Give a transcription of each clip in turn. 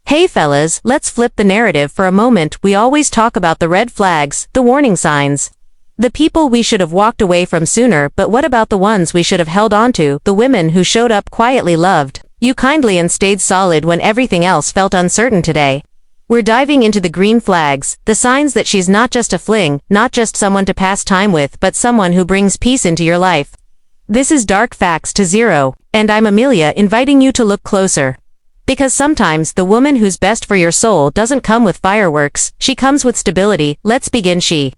Hey fellas, let's flip the narrative for a moment. We always talk about the red flags, the warning signs. The people we should have walked away from sooner, but what about the ones we should have held on to, the women who showed up quietly, loved you kindly and stayed solid when everything else felt uncertain today? We're diving into the green flags, the signs that she's not just a fling, not just someone to pass time with, but someone who brings peace into your life. This is Dark Facts to Zero, and I'm Amelia, inviting you to look closer. Because sometimes the woman who's best for your soul doesn't come with fireworks, she comes with stability. Let's begin. She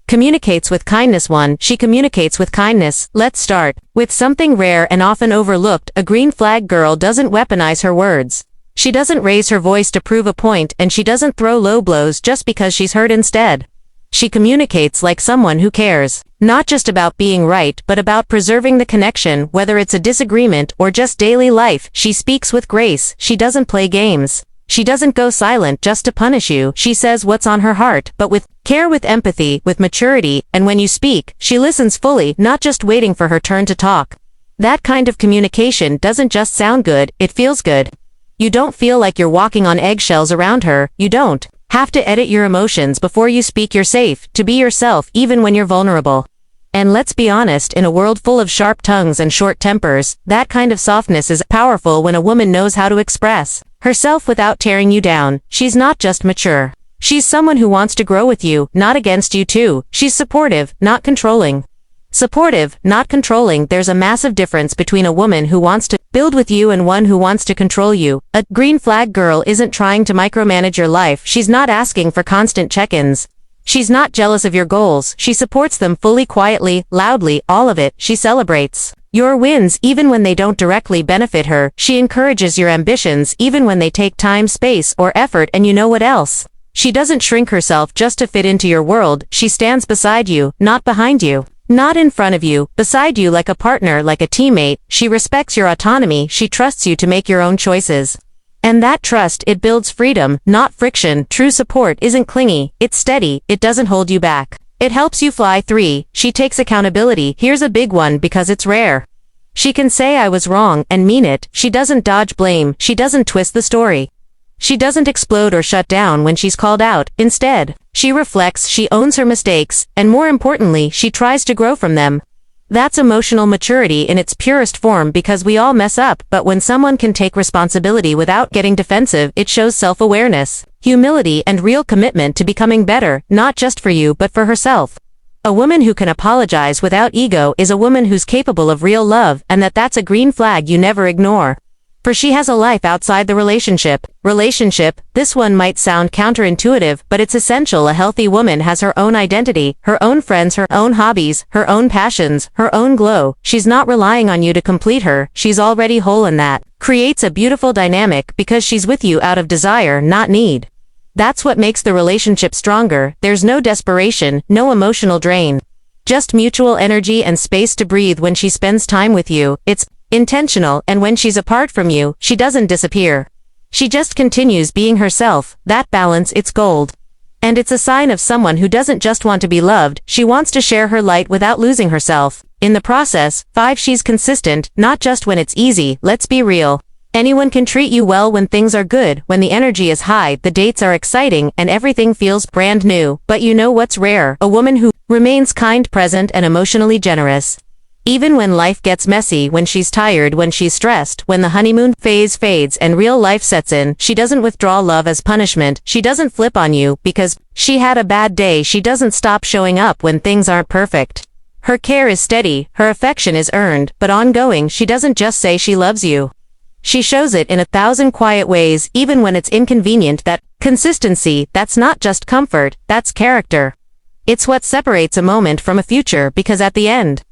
communicates with kindness. 1. She communicates with kindness. Let's start with something rare and often overlooked. A green flag girl doesn't weaponize her words. She doesn't raise her voice to prove a point, and she doesn't throw low blows just because she's heard. Instead, she communicates like someone who cares, not just about being right but about preserving the connection, whether it's a disagreement or just daily life. She speaks with grace. She doesn't play games. She doesn't go silent just to punish you. She says what's on her heart, but with care, with empathy, with maturity, and when you speak, she listens fully, not just waiting for her turn to talk. That kind of communication doesn't just sound good, it feels good. You don't feel like you're walking on eggshells around her. You don't have to edit your emotions before you speak. You're safe to be yourself even when you're vulnerable. And let's be honest, in a world full of sharp tongues and short tempers, that kind of softness is powerful. When a woman knows how to express herself without tearing you down, she's not just mature. She's someone who wants to grow with you, not against you too. She's supportive, not controlling. Supportive, not controlling. There's a massive difference between a woman who wants to build with you and one who wants to control you. A green flag girl isn't trying to micromanage your life. She's not asking for constant check-ins. She's not jealous of your goals. She supports them fully, quietly, loudly, all of it. She celebrates your wins even when they don't directly benefit her. She encourages your ambitions even when they take time, space, or effort. And you know what else? She doesn't shrink herself just to fit into your world. She stands beside you, not behind you. Not in front of you, beside you, like a partner, like a teammate. She respects your autonomy. She trusts you to make your own choices. And that trust, it builds freedom, not friction. True support isn't clingy, it's steady, it doesn't hold you back. It helps you fly. 3. She takes accountability. Here's a big one because it's rare. She can say I was wrong and mean it. She doesn't dodge blame. She doesn't twist the story. She doesn't explode or shut down when she's called out. Instead, she reflects, she owns her mistakes, and more importantly, she tries to grow from them. That's emotional maturity in its purest form, because we all mess up, but when someone can take responsibility without getting defensive, it shows self-awareness, humility, and real commitment to becoming better, not just for you but for herself. A woman who can apologize without ego is a woman who's capable of real love, and that's a green flag you never ignore. For she has a life outside the relationship. This one might sound counterintuitive, but it's essential. A healthy woman has her own identity, her own friends, her own hobbies, her own passions, her own glow. She's not relying on you to complete her. She's already whole, and that creates a beautiful dynamic because she's with you out of desire, not need. That's what makes the relationship stronger. There's no desperation, no emotional drain. Just mutual energy and space to breathe. When she spends time with you, it's intentional, and when she's apart from you, she doesn't disappear. She just continues being herself. That balance, it's gold. And it's a sign of someone who doesn't just want to be loved, she wants to share her light without losing herself in the process. 5. She's consistent, not just when it's easy. Let's be real. Anyone can treat you well when things are good, when the energy is high, the dates are exciting, and everything feels brand new. But you know what's rare? A woman who remains kind, present, and emotionally generous. Even when life gets messy, when she's tired, when she's stressed, when the honeymoon phase fades and real life sets in, she doesn't withdraw love as punishment. She doesn't flip on you because she had a bad day. She doesn't stop showing up when things aren't perfect. Her care is steady, her affection is earned, but ongoing. She doesn't just say she loves you. She shows it in 1,000 quiet ways, even when it's inconvenient. That consistency, that's not just comfort, that's character. It's what separates a moment from a future, because at the end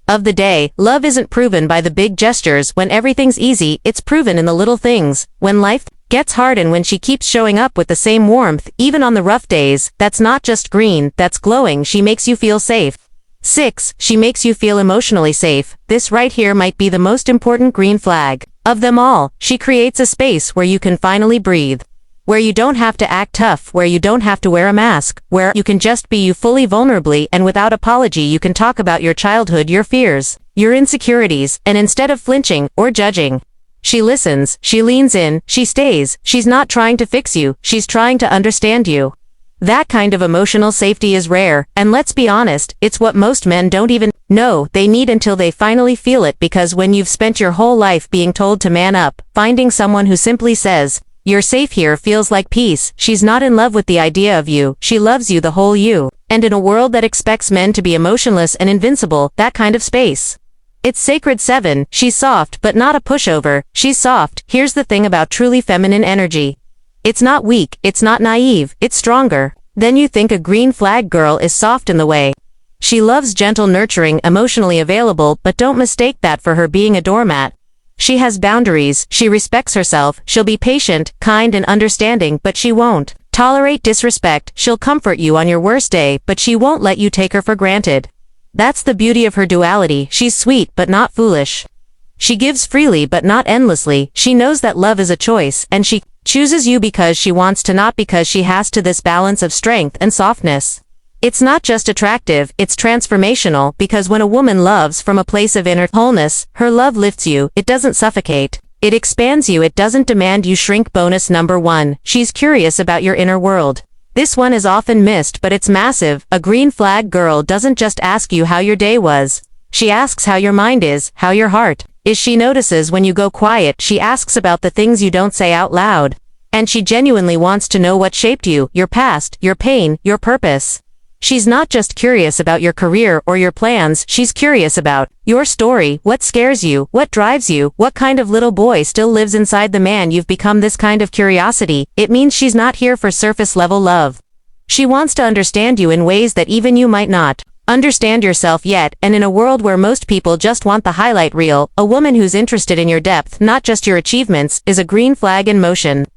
of the day, love isn't proven by the big gestures. When everything's easy, it's proven in the little things. When life gets hard and when she keeps showing up with the same warmth, even on the rough days, that's not just green, that's glowing. She makes you feel safe. 6. She makes you feel emotionally safe. This right here might be the most important green flag of them all. She creates a space where you can finally breathe. Where you don't have to act tough, where you don't have to wear a mask, where you can just be you fully, vulnerably, and without apology. You can talk about your childhood, your fears, your insecurities, and instead of flinching or judging, She listens, she leans in, she stays, she's not trying to fix you, she's trying to understand you. That kind of emotional safety is rare, and let's be honest, it's what most men don't even know they need until they finally feel it, because when you've spent your whole life being told to man up, finding someone who simply says, "You're safe here," feels like peace. She's not in love with the idea of you, she loves you, the whole you. And in a world that expects men to be emotionless and invincible, that kind of space, it's sacred. 7. She's soft, but not a pushover. She's soft. Here's the thing about truly feminine energy. It's not weak, it's not naive, it's stronger than you think. A green flag girl is soft in the way. She loves gentle nurturing, emotionally available, but don't mistake that for her being a doormat. She has boundaries, she respects herself, she'll be patient, kind and understanding, but she won't tolerate disrespect. She'll comfort you on your worst day, but she won't let you take her for granted. That's the beauty of her duality. She's sweet, but not foolish. She gives freely, but not endlessly. She knows that love is a choice, and she chooses you because she wants to, not because she has to. This balance of strength and softness, it's not just attractive, it's transformational, because when a woman loves from a place of inner wholeness, her love lifts you, it doesn't suffocate. It expands you, it doesn't demand you shrink. Bonus number 1. She's curious about your inner world. This one is often missed, but it's massive. A green flag girl doesn't just ask you how your day was. She asks how your mind is, how your heart is. She notices when you go quiet. She asks about the things you don't say out loud. And she genuinely wants to know what shaped you, your past, your pain, your purpose. She's not just curious about your career or your plans, she's curious about your story, what scares you, what drives you, what kind of little boy still lives inside the man you've become. This kind of curiosity, it means she's not here for surface level love. She wants to understand you in ways that even you might not understand yourself yet. And in a world where most people just want the highlight reel, a woman who's interested in your depth, not just your achievements, is a green flag in motion.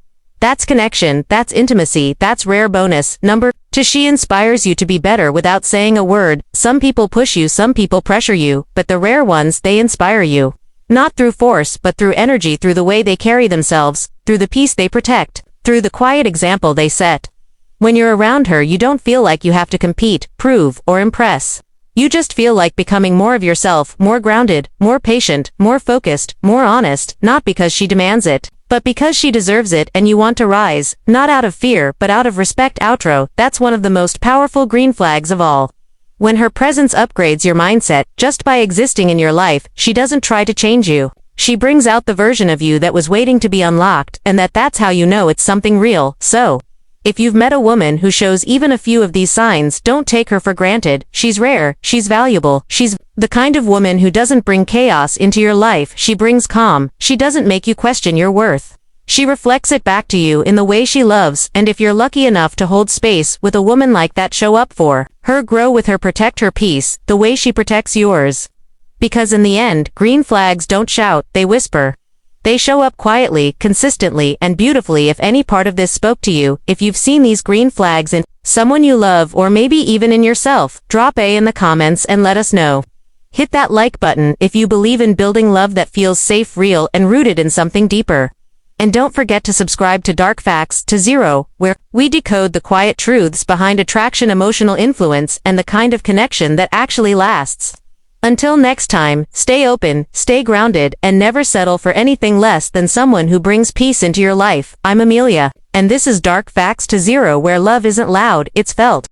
That's connection, that's intimacy, that's rare. Bonus number 2. She inspires you to be better without saying a word. Some people push you, some people pressure you, but the rare ones, they inspire you. Not through force, but through energy, through the way they carry themselves, through the peace they protect, through the quiet example they set. When you're around her, you don't feel like you have to compete, prove, or impress. You just feel like becoming more of yourself, more grounded, more patient, more focused, more honest, not because she demands it, but because she deserves it. And you want to rise, not out of fear, but out of respect. Outro. That's one of the most powerful green flags of all. When her presence upgrades your mindset, just by existing in your life, she doesn't try to change you. She brings out the version of you that was waiting to be unlocked, and that's how you know it's something real. So, if you've met a woman who shows even a few of these signs, don't take her for granted. She's rare, she's valuable, she's the kind of woman who doesn't bring chaos into your life, she brings calm. She doesn't make you question your worth. She reflects it back to you in the way she loves, and if you're lucky enough to hold space with a woman like that, show up for her, grow with her, protect her peace, the way she protects yours. Because in the end, green flags don't shout, they whisper. They show up quietly, consistently, and beautifully. If any part of this spoke to you, if you've seen these green flags in someone you love, or maybe even in yourself, drop A in the comments and let us know. Hit that like button if you believe in building love that feels safe, real, and rooted in something deeper. And don't forget to subscribe to Dark Facts to Zero, where we decode the quiet truths behind attraction, emotional influence, and the kind of connection that actually lasts. Until next time, stay open, stay grounded, and never settle for anything less than someone who brings peace into your life. I'm Amelia, and this is Dark Facts to Zero, where love isn't loud, it's felt.